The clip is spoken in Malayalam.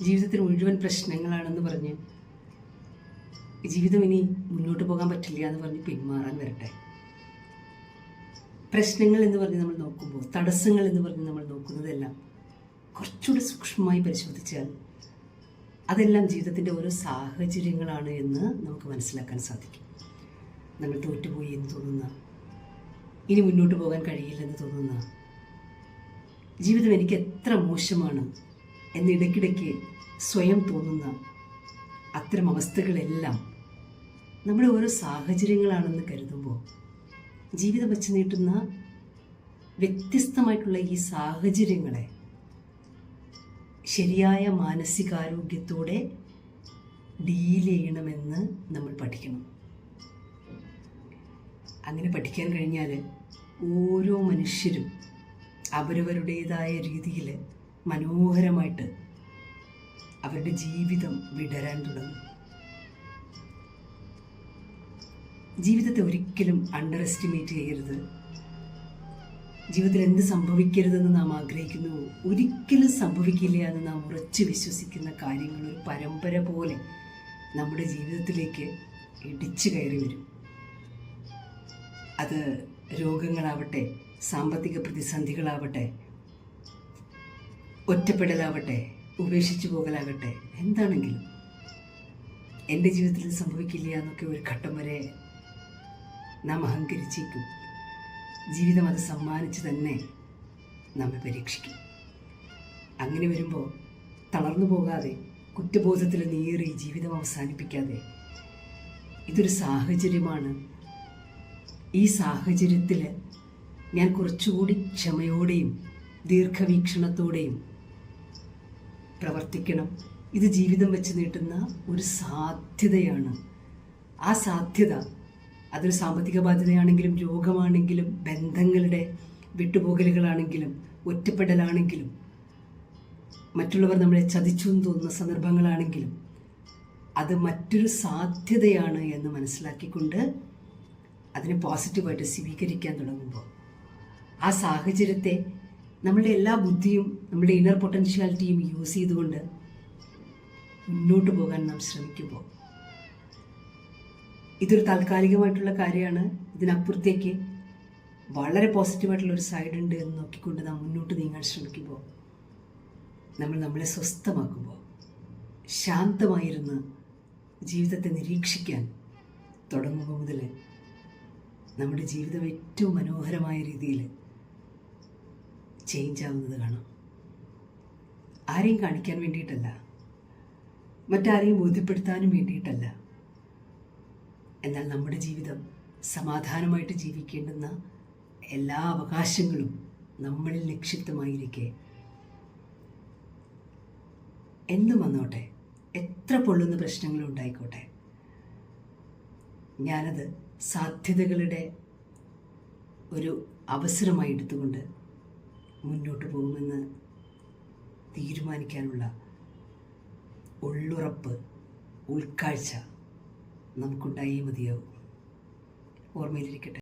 ജീവിതത്തിൽ മുഴുവൻ പ്രശ്നങ്ങളാണെന്ന് പറഞ്ഞ് ജീവിതം ഇനി മുന്നോട്ട് പോകാൻ പറ്റില്ല എന്ന് പറഞ്ഞ് പിന്മാറാൻ വരട്ടെ. പ്രശ്നങ്ങൾ എന്ന് പറഞ്ഞ് നമ്മൾ നോക്കുമ്പോൾ, തടസ്സങ്ങൾ എന്ന് പറഞ്ഞ് നമ്മൾ നോക്കുന്നതെല്ലാം കുറച്ചുകൂടി സൂക്ഷ്മമായി പരിശോധിച്ചാൽ അതെല്ലാം ജീവിതത്തിൻ്റെ ഓരോ സാഹചര്യങ്ങളാണ് എന്ന് നമുക്ക് മനസ്സിലാക്കാൻ സാധിക്കും. നമ്മൾ തോറ്റുപോയി എന്ന് തോന്നുന്ന, ഇനി മുന്നോട്ട് പോകാൻ കഴിയില്ലെന്ന് തോന്നുന്ന, ജീവിതം എനിക്ക് എത്ര മോശമാണ് എന്ന് ഇടയ്ക്കിടയ്ക്ക് സ്വയം തോന്നുന്ന അത്തരം അവസ്ഥകളെല്ലാം നമ്മുടെ ഓരോ സാഹചര്യങ്ങളാണെന്ന് കരുതുമ്പോൾ ജീവിതം വച്ച് നീട്ടുന്ന വ്യത്യസ്തമായിട്ടുള്ള ഈ സാഹചര്യങ്ങളെ ശരിയായ മാനസികാരോഗ്യത്തോടെ ഡീൽ ചെയ്യണമെന്ന് നമ്മൾ പഠിക്കണം. അങ്ങനെ പഠിക്കാൻ കഴിഞ്ഞാൽ ഓരോ മനുഷ്യരും അവരവരുടേതായ രീതിയിൽ മനോഹരമായിട്ട് അവരുടെ ജീവിതം വിടരാൻ തുടങ്ങും. ജീവിതത്തെ ഒരിക്കലും അണ്ടർ എസ്റ്റിമേറ്റ് ചെയ്യരുത്. ജീവിതത്തിൽ എന്ത് സംഭവിക്കരുതെന്ന് നാം ആഗ്രഹിക്കുന്നു, ഒരിക്കലും സംഭവിക്കില്ല എന്ന് നാം ഉറച്ചു വിശ്വസിക്കുന്ന കാര്യങ്ങൾ ഒരു പരമ്പര പോലെ നമ്മുടെ ജീവിതത്തിലേക്ക് ഇടിച്ചു കയറി വരും. അത് രോഗങ്ങളാവട്ടെ, സാമ്പത്തിക പ്രതിസന്ധികളാവട്ടെ, ഒറ്റപ്പെടലാവട്ടെ, ഉപേക്ഷിച്ചു പോകലാകട്ടെ, എന്താണെങ്കിലും എൻ്റെ ജീവിതത്തിൽ ഇത് സംഭവിക്കില്ല എന്നൊക്കെ ഒരു ഘട്ടം വരെ നാം അഹങ്കരിച്ചേക്കും. ജീവിതം അത് സമ്മാനിച്ച് തന്നെ നമ്മെ പരീക്ഷിക്കും. അങ്ങനെ വരുമ്പോൾ തളർന്നു പോകാതെ, കുറ്റബോധത്തിൽ നീറി ജീവിതം അവസാനിപ്പിക്കാതെ, ഇതൊരു സാഹചര്യമാണ്, ഈ സാഹചര്യത്തിൽ ഞാൻ കുറച്ചുകൂടി ക്ഷമയോടെയും ദീർഘവീക്ഷണത്തോടെയും പ്രവർത്തിക്കണം. ഇത് ജീവിതം വെച്ച് നീട്ടുന്ന ഒരു സാധ്യതയാണ്. ആ സാധ്യത അതൊരു സാമ്പത്തിക ബാധ്യതയാണെങ്കിലും, രോഗമാണെങ്കിലും, ബന്ധങ്ങളുടെ വിട്ടുപോകലുകളാണെങ്കിലും, ഒറ്റപ്പെടലാണെങ്കിലും, മറ്റുള്ളവർ നമ്മളെ ചതിച്ചു എന്ന് തോന്നുന്ന സന്ദർഭങ്ങളാണെങ്കിലും, അത് മറ്റൊരു സാധ്യതയാണ് എന്ന് മനസ്സിലാക്കിക്കൊണ്ട് അതിനെ പോസിറ്റീവായിട്ട് സ്വീകരിക്കാൻ തുടങ്ങുമ്പോൾ ആ സാഹചര്യത്തെ നമ്മളുടെ എല്ലാ ബുദ്ധിയും നമ്മുടെ ഇന്നർ പൊട്ടൻഷ്യാലിറ്റിയും യൂസ് ചെയ്തുകൊണ്ട് മുന്നോട്ട് പോകാൻ നാം ശ്രമിക്കുമ്പോൾ ഇതൊരു താൽക്കാലികമായിട്ടുള്ള കാര്യമാണ്, ഇതിനപ്പുറത്തേക്ക് വളരെ പോസിറ്റീവായിട്ടുള്ളൊരു സൈഡ് ഉണ്ട് എന്ന് നോക്കിക്കൊണ്ട് നാം മുന്നോട്ട് നീങ്ങാൻ ശ്രമിക്കുമ്പോൾ, നമ്മൾ നമ്മളെ സ്വസ്ഥമാക്കുമ്പോൾ, ശാന്തമായിരുന്ന് ജീവിതത്തെ നിരീക്ഷിക്കാൻ തുടങ്ങുമ്പോൾ മുതൽ നമ്മുടെ ജീവിതം ഏറ്റവും മനോഹരമായ രീതിയിൽ ചേഞ്ച് ആവുന്നത് കാണാം. ആരെയും കാണിക്കാൻ വേണ്ടിയിട്ടല്ല, മറ്റാരെയും ബോധ്യപ്പെടുത്താനും വേണ്ടിയിട്ടല്ല, എന്നാൽ നമ്മുടെ ജീവിതം സമാധാനമായിട്ട് ജീവിക്കേണ്ടുന്ന എല്ലാ അവകാശങ്ങളും നമ്മളിൽ നിക്ഷിപ്തമായിരിക്കെ എന്തും വന്നോട്ടെ, എത്ര പൊള്ളുന്ന പ്രശ്നങ്ങളും ഉണ്ടായിക്കോട്ടെ, ഞാനത് സാധ്യതകളുടെ ഒരു അവസരമായി എടുത്തുകൊണ്ട് മുന്നോട്ട് പോകുമെന്ന് തീരുമാനിക്കാനുള്ള ഉള്ളുറപ്പ്, ഉൾക്കാഴ്ച നമുക്കുണ്ടായേ മതിയാവും. ഓർമ്മയിലിരിക്കട്ടെ.